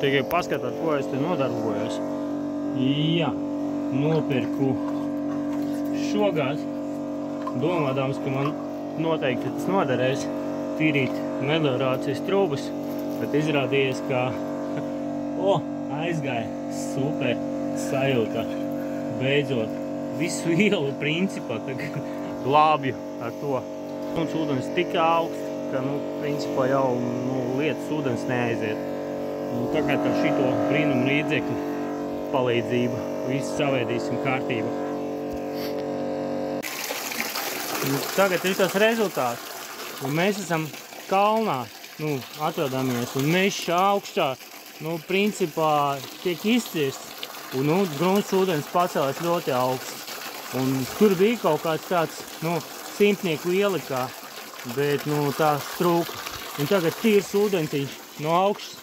Tikai paskatāt, ko es te nodarbojos. Jā, nopirku šogad, domādams, ka man noteikti tas noderēs tīrīt meliorācijas trūbas, bet izrādījies, ka aizgāja super sajūta. Beidzot, visu ielu principā tagad glābju ar to. Ūdens tik augsts, ka, principā jau lietas ūdens neaiziet. Tagad ar šito brīnumu līdzekļu palīdzību visu savēdīsim kārtību. Tagad ir tas rezultāts. Mēs esam kalnā, atrodamies, un mežs augšā, principā tiek izcirsts, un grunts ūdens pacēlās ļoti augsts. Un tur bija kaut kāds tāds, simtnieku ielikā, bet, tā trūka. Un tagad tīrs ūdentiņš no augšas.